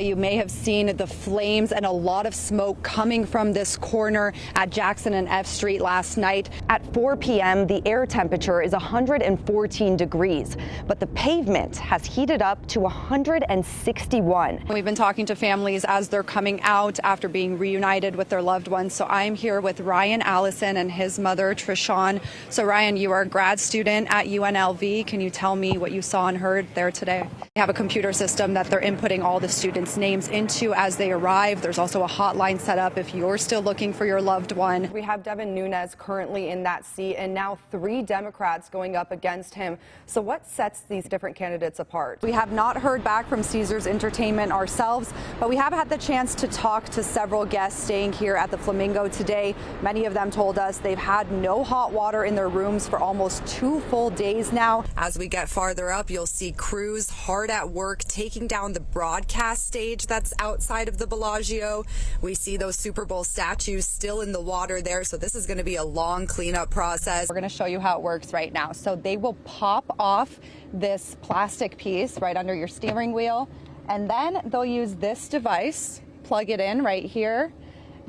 You may have seen the flames and a lot of smoke coming from this corner at Jackson and F Street last night. At 4 p.m., the air temperature is 114 degrees, but the pavement has heated up to 161. We've been talking to families as they're coming out after being reunited with their loved ones. So I'm here with Ryan Allison and his mother, Trishawn. So Ryan, you are a grad student at UNLV. Can you tell me what you saw and heard there today? They have a computer system that they're inputting all the students' names into as they arrive. There's also a hotline set up if you're still looking for your loved one. We have Devin Nunes currently in that seat, and now 3 Democrats going up against him. So what sets these different candidates apart? We have not heard back from Caesars Entertainment ourselves, but we have had the chance to talk to several guests staying here at the Flamingo today. Many of them told us they've had no hot water in their rooms for almost 2 full days now. As we get farther up, you'll see crews hard at work taking down the broadcast stage that's outside of the Bellagio. We see those Super Bowl statues still in the water there, so this is going to be a long cleanup process. We're going to show you how it works right now. So they will pop off this plastic piece right under your steering wheel, and then they'll use this device, plug it in right here,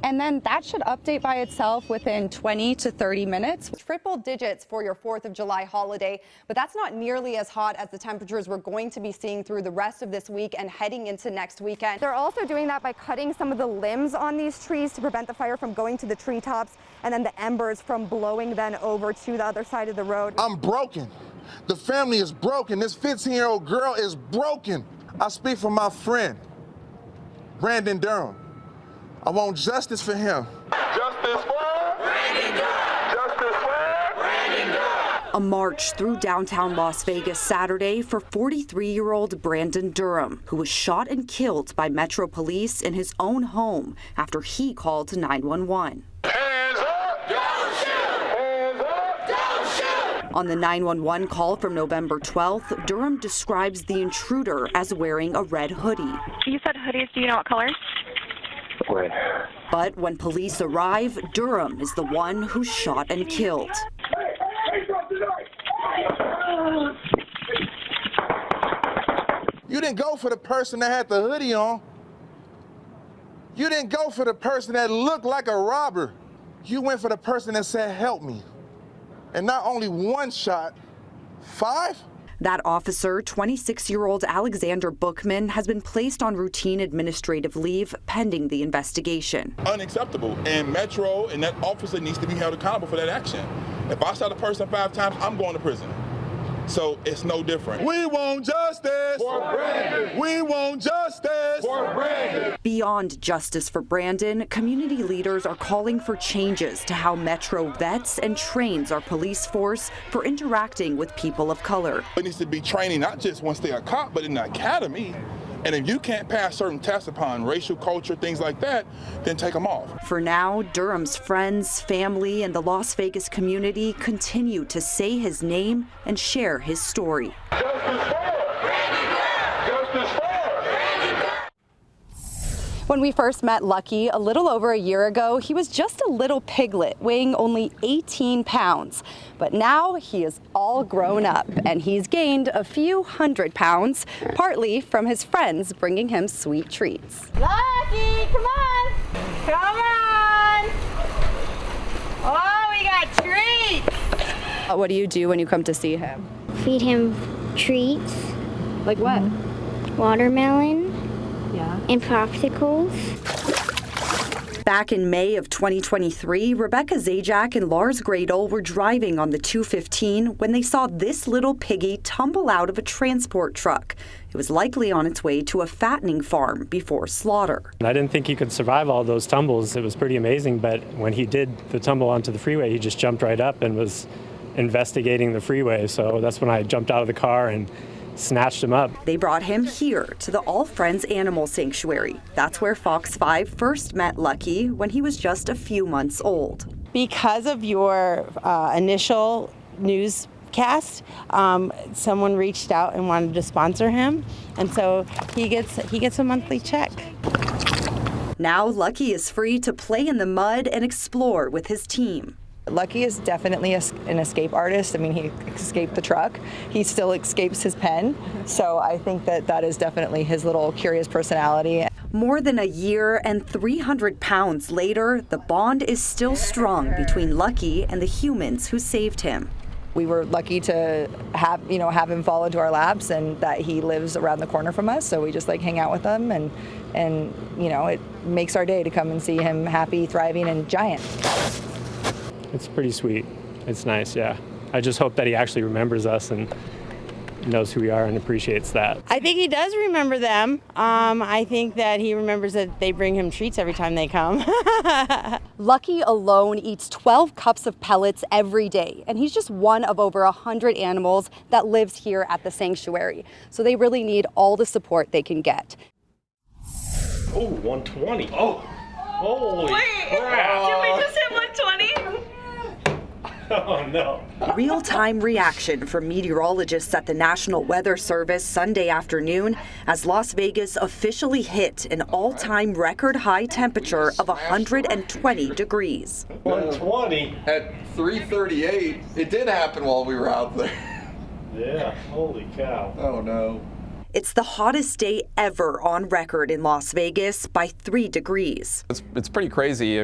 and then that should update by itself within 20 to 30 minutes. Triple digits for your 4th of July holiday, but that's not nearly as hot as the temperatures we're going to be seeing through the rest of this week and heading into next weekend. They're also doing that by cutting some of the limbs on these trees to prevent the fire from going to the treetops and then the embers from blowing then over to the other side of the road. I'm broken. The family is broken. This 15-year-old girl is broken. I speak for my friend, Brandon Durham. I want justice for him. Justice for Brandon Durham. Justice for Brandon Durham. A march through downtown Las Vegas Saturday for 43-year-old Brandon Durham, who was shot and killed by Metro Police in his own home after he called 911. Hands up! Don't shoot! Hands up! Don't shoot! On the 911 call from November 12th, Durham describes the intruder as wearing a red hoodie. You said hoodies. Do you know what color? Red. But when police arrive, Durham is the one who's shot and killed. You didn't go for the person that had the hoodie on. You didn't go for the person that looked like a robber. You went for the person that said, help me. And not only 1 shot, 5? That officer, 26-year-old Alexander Bookman, has been placed on routine administrative leave pending the investigation. Unacceptable, and Metro and that officer needs to be held accountable for that action. If I shot a person 5 times, I'm going to prison. So it's no different. We want justice for Brandon. We want justice For Brandon. Beyond justice for Brandon, community leaders are calling for changes to how Metro vets and trains our police force for interacting with people of color. It needs to be training not just once they're a cop, but in the academy. And if you can't pass certain tests upon racial, culture, things like that, then take them off. For now, Durham's friends, family, and the Las Vegas community continue to say his name and share his story. Justice for Brandon Durham. Justice for Brandon Durham. When we first met Lucky a little over a year ago, he was just a little piglet weighing only 18 pounds. But now he is all grown up and he's gained a few 100 pounds, partly from his friends bringing him sweet treats. Lucky, come on. Come on. Oh, we got treats. What do you do when you come to see him? Feed him treats, Like what? watermelon, Yeah. and popsicles. Back in May of 2023, Rebecca Zajac and Lars Gradle were driving on the 215 when they saw this little piggy tumble out of a transport truck. It was likely on its way to a fattening farm before slaughter. I didn't think he could survive all those tumbles. It was pretty amazing, but when he did the tumble onto the freeway, he just jumped right up and was investigating the freeway. So that's when I jumped out of the car and snatched him up. They brought him here to the All Friends Animal Sanctuary. That's where Fox 5 first met Lucky when he was just a few months old. Because of your initial newscast, someone reached out and wanted to sponsor him, and so he gets a monthly check. Now Lucky is free to play in the mud and explore with his team. Lucky is definitely an escape artist. I mean, he escaped the truck. He still escapes his pen. So I think that is definitely his little curious personality. More than a year and 300 pounds later, the bond is still strong between Lucky and the humans who saved him. We were lucky to have him fall into our laps, and that he lives around the corner from us. So we just hang out with him, and it makes our day to come and see him happy, thriving, and giant. It's pretty sweet. It's nice, yeah. I just hope that he actually remembers us and knows who we are and appreciates that. I think he does remember them. I think that he remembers that they bring him treats every time they come. Lucky alone eats 12 cups of pellets every day, and he's just one of over 100 animals that lives here at the sanctuary. So they really need all the support they can get. Oh, 120. Oh, holy crap. Did we just hit 120? Oh, no. Real-time reaction from meteorologists at the National Weather Service Sunday afternoon as Las Vegas officially hit an all-time record high temperature of 120 degrees. 120? At 3:38, it did happen while we were out there. Yeah, holy cow. Oh, no. It's the hottest day ever on record in Las Vegas by 3 degrees. It's pretty crazy,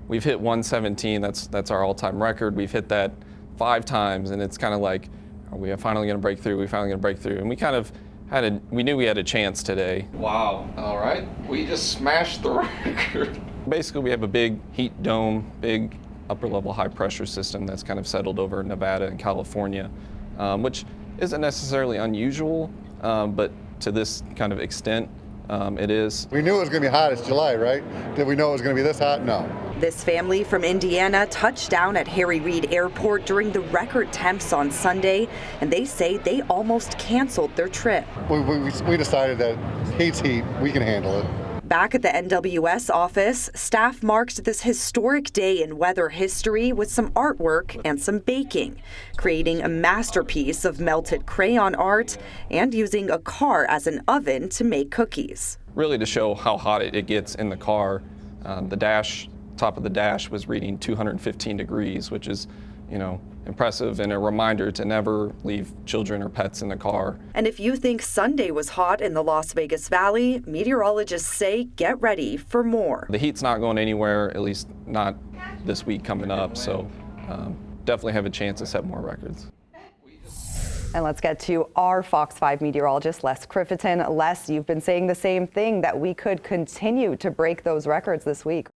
We've hit 117, that's our all-time record. We've hit that 5 times, and it's kind of like, are we finally gonna break through? And we kind of we knew we had a chance today. Wow, all right. We just smashed the record. Basically, we have a big heat dome, big upper-level high-pressure system that's kind of settled over Nevada and California, which isn't necessarily unusual, but to this kind of extent, it is. We knew it was gonna be hot, it's July, right? Did we know it was gonna be this hot? No. This family from Indiana touched down at Harry Reid Airport during the record temps on Sunday, and they say they almost canceled their trip. We decided that heat's heat, we can handle it. Back at the NWS office, staff marked this historic day in weather history with some artwork and some baking, creating a masterpiece of melted crayon art and using a car as an oven to make cookies. Really to show how hot it gets in the car. Top of the dash was reading 215 degrees, which is, impressive and a reminder to never leave children or pets in the car. And if you think Sunday was hot in the Las Vegas Valley, meteorologists say get ready for more. The heat's not going anywhere, at least not this week coming up, so definitely have a chance to set more records. And let's get to our Fox 5 meteorologist, Les Criffeton. Les, you've been saying the same thing, that we could continue to break those records this week.